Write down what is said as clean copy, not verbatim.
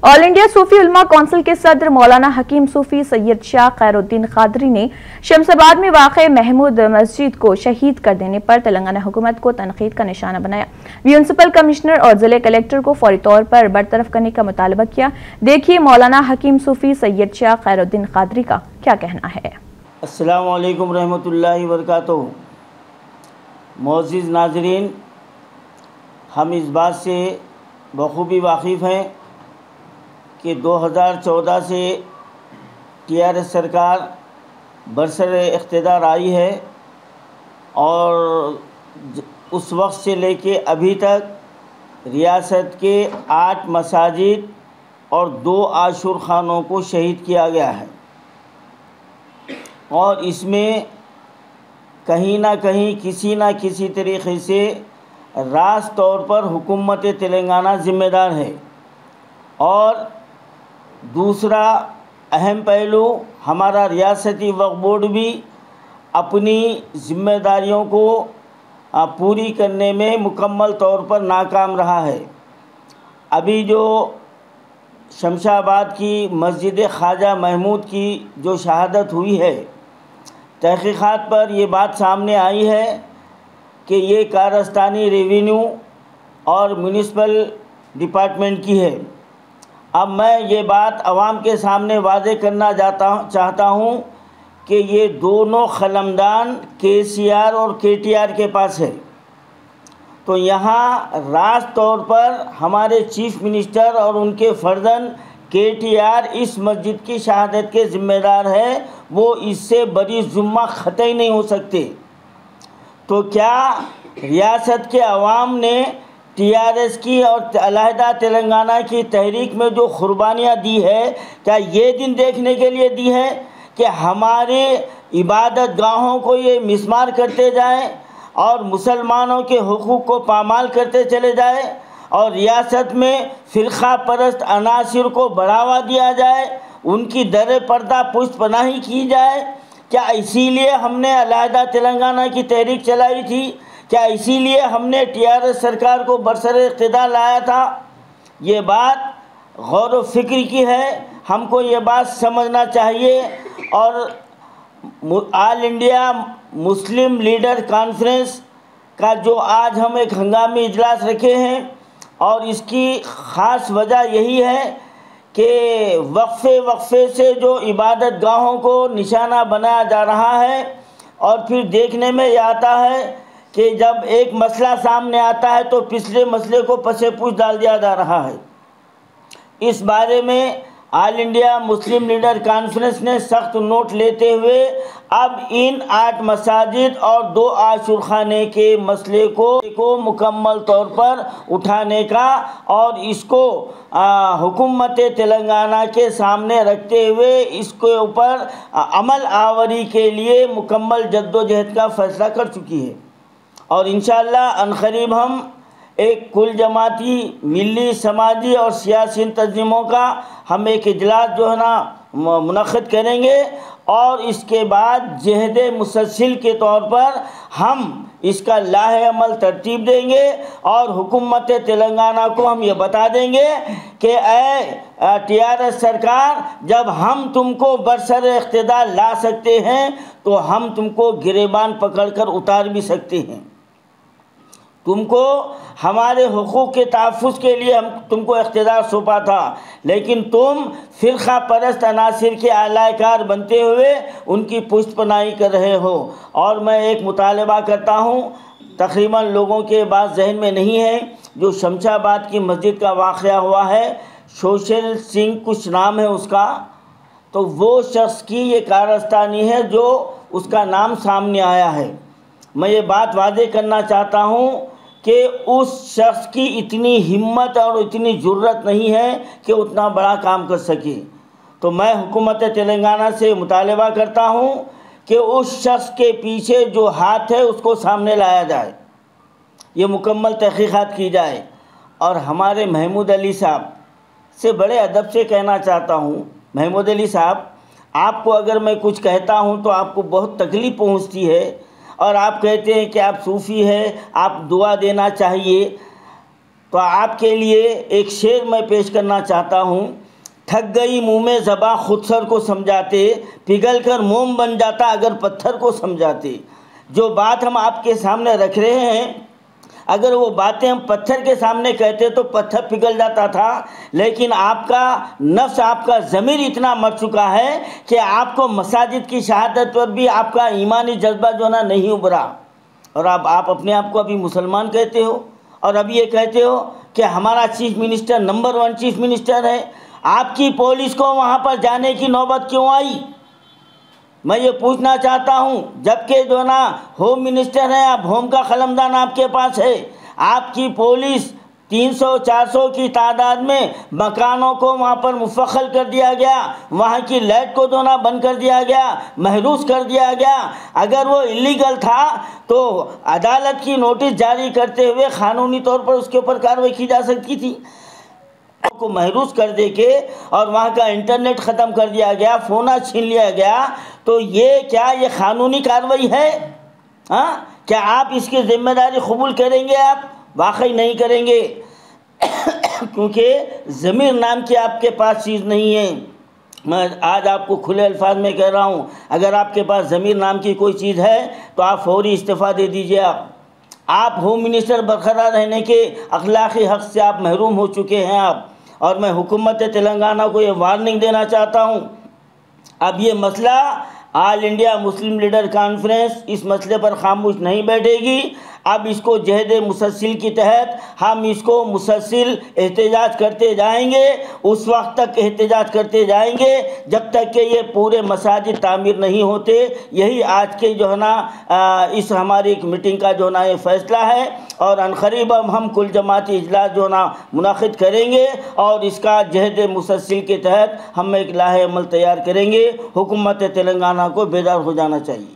All India सूफी उलमा council के सदर मौलाना हकीम सूफी सैयद शाह खैरुद्दीन कादरी ने शमशाबाद में वाक़े महमूद मस्जिद को शहीद कर देने पर तेलंगाना हुकूमत को तनकीद का निशाना बनाया। म्यूनिसिपल कमिश्नर और जिले कलेक्टर को फौरी तौर पर बरतरफ करने का मुतालबा किया। देखिए मौलाना हकीम सूफी सैयद शाह खैरुद्दीन कादरी का क्या कहना है। अस्सलामु अलैकुम रहमतुल्लाहि व बरकातुहू। मोअज़्ज़िज़ नाज़रीन, हम इस बात से बखूबी वाकिफ़ हैं कि 2014 से टीआरएस सरकार बरसर इक़्तिदार आई है और उस वक्त से लेके अभी तक रियासत के 8 मसाजिद और 2 आशूर खानों को शहीद किया गया है और इसमें कहीं ना कहीं किसी ना किसी तरीक़े से रास्त तौर पर हुकूमत तेलंगाना ज़िम्मेदार है। और दूसरा अहम पहलू, हमारा रियासती वक्फ बोर्ड भी अपनी ज़िम्मेदारियों को पूरी करने में मुकम्मल तौर पर नाकाम रहा है। अभी जो शमशाबाद की मस्जिद ख्वाजा महमूद की जो शहादत हुई है, तहक़ीक़ात पर ये बात सामने आई है कि ये कारस्तानी रेवेन्यू और म्यूनिसिपल डिपार्टमेंट की है। अब मैं ये बात आवाम के सामने वाज़े करना चाहता हूँ कि ये दोनों ख़लमदान केसीआर और केटीआर के पास है। तो यहाँ रास्त तौर पर हमारे चीफ़ मिनिस्टर और उनके फ़र्जंद केटीआर इस मस्जिद की शहादत के ज़िम्मेदार है, वो इससे बड़ी जुम्मा ख़तई नहीं हो सकते। तो क्या रियासत के अवाम ने टीआरएस की और अलहदा तेलंगाना की तहरीक में जो कुर्बानियाँ दी है, क्या ये दिन देखने के लिए दी है कि हमारे इबादत गाहों को ये मिसमार करते जाएं और मुसलमानों के हुकूक को पामाल करते चले जाए और रियासत में फ़िरक़ा परस्त अनासिर को बढ़ावा दिया जाए, उनकी दर पर्दा पुष्ट पनाही की जाए? क्या इसीलिए हमने अलहदा तेलंगाना की तहरीक चलाई थी? क्या इसीलिए हमने टीआरएस सरकार को बरसर इक़्तिदार लाया था? ये बात गौर व फ़िक्र की है, हमको ये बात समझना चाहिए। और all India Muslim leader conference का जो आज हम एक हंगामी इजलास रखे हैं और इसकी ख़ास वजह यही है कि वक्फे से जो इबादत गाहों को निशाना बनाया जा रहा है और फिर देखने में ये आता है कि जब एक मसला सामने आता है तो पिछले मसले को पसे पूछ डाल दिया जा रहा है। इस बारे में all India Muslim leader conference ने सख्त नोट लेते हुए अब इन 8 मसाजिद और 2 आशूर खाने के मसले को मुकम्मल तौर पर उठाने का और इसको हुकूमत तेलंगाना के सामने रखते हुए इसके ऊपर अमल आवरी के लिए मुकम्मल जद्दोजहद का फ़ैसला कर चुकी है। और इंशाअल्लाह अनक़रीब हम एक कुल जमाती मिली समाजी और सियासी तंजीमों का हम एक इजलास जो है ना मुनक़्क़िद करेंगे और इसके बाद जहद मुसलसिल के तौर पर हम इसका लाहे अमल तरतीब देंगे और हुकूमत तेलंगाना को हम ये बता देंगे कि टीआरएस सरकार, जब हम तुमको बरसर इक़्तिदार ला सकते हैं तो हम तुमको गिरेबान पकड़कर उतार भी सकते हैं। तुमको हमारे हुकूक के तहफ़्फ़ुज़ के लिए हम तुमको इख्तियार सौंपा था, लेकिन तुम फ़िरक़ा परस्त अनासिर के आलाकार बनते हुए उनकी पुष्ट पनाही कर रहे हो। और मैं एक मुतालबा करता हूँ, तक़रीबन लोगों के बात जहन में नहीं है, जो शमशाबाद की मस्जिद का वाक़या हुआ है, सोशल सिंह कुछ नाम है उसका, तो वो शख्स की ये कारस्तानी है जो उसका नाम सामने आया है। मैं ये बात वादे करना चाहता हूँ कि उस शख्स की इतनी हिम्मत और इतनी जुर्रत नहीं है कि उतना बड़ा काम कर सके। तो मैं हुकूमत तेलंगाना से मुतालबा करता हूँ कि उस शख्स के पीछे जो हाथ है उसको सामने लाया जाए, ये मुकम्मल तहक़ीक़ात की जाए। और हमारे महमूद अली साहब से बड़े अदब से कहना चाहता हूँ, महमूद अली साहब, आपको अगर मैं कुछ कहता हूँ तो आपको बहुत तकलीफ़ पहुँचती है और आप कहते हैं कि आप सूफ़ी हैं, आप दुआ देना चाहिए। تو آپ کے لیے ایک شعر میں پیش کرنا چاہتا ہوں. تھک گئی منہ میں زباں خود سر کو سمجھاتے, پگھل کر موم بن جاتا اگر پتھر کو سمجھاتے. جو بات ہم آپ کے سامنے رکھ رہے ہیں, اگر وہ باتیں ہم پتھر کے سامنے کہتے تو پتھر پگھل جاتا تھا, لیکن آپ کا نفس, آپ کا ضمیر اتنا مر چکا ہے کہ آپ کو مساجد کی شہادت پر بھی آپ کا ایمانی جذبہ جو نا نہیں ابھرا. اور آپ اپنے آپ کو ابھی مسلمان کہتے ہو, اور اب یہ کہتے ہو کہ ہمارا chief minister number 1 chief minister ہے. آپ کی پولیس کو وہاں پر جانے کی نوبت کیوں آئی؟ میں یہ پوچھنا چاہتا ہوں, جبکہ جو نا ہوم منسٹر ہے, اب ہوم کا قلمدان آپ کے پاس ہے. آپ کی پولیس 300-400 کی تعداد میں مکانوں کو وہاں پر مفخل کر دیا گیا, وہاں کی لائٹ کو جو نا بند کر دیا گیا, محروس کر دیا گیا. اگر وہ اللیگل تھا تو عدالت کی نوٹس جاری کرتے ہوئے قانونی طور پر اس کے اوپر کارروائی کی جا سکتی تھی. کو محروس کر دے کے اور وہاں کا انٹرنیٹ ختم کر دیا گیا, فونہ چھین لیا گیا, تو یہ قانونی کارروائی ہے؟ ہاں, کیا آپ اس کی ذمہ داری قبول کریں گے؟ آپ واقعی نہیں کریں گے, کیونکہ ضمیر نام کی آپ کے پاس چیز نہیں ہے. میں آج آپ کو کھلے الفاظ میں کہہ رہا ہوں, اگر آپ کے پاس ضمیر نام کی کوئی چیز ہے تو آپ فوری استعفیٰ دے دیجیے. آپ ہوم منسٹر برقرار رہنے کے اخلاقی حق سے آپ محروم ہو چکے ہیں آپ. اور میں حکومت تلنگانہ کو یہ وارننگ دینا چاہتا ہوں, اب یہ مسئلہ آل انڈیا مسلم لیڈر کانفرنس اس مسئلے پر خاموش نہیں بیٹھے گی. اب اس کو جہد مسلسل کے تحت ہم اس کو مسلسل احتجاج کرتے جائیں گے, اس وقت تک احتجاج کرتے جائیں گے جب تک کہ یہ پورے مساجد تعمیر نہیں ہوتے. یہی آج کے جو ہے نا اس ہماری ایک میٹنگ کا جو نا یہ فیصلہ ہے, اور عنقریب ہم کل جماعتی اجلاس جو نا منعقد کریں گے, اور اس کا جہد مسلسل کے تحت ہم ایک لاہ عمل تیار کریں گے. حکومت تلنگانہ کو بیدار ہو جانا چاہیے.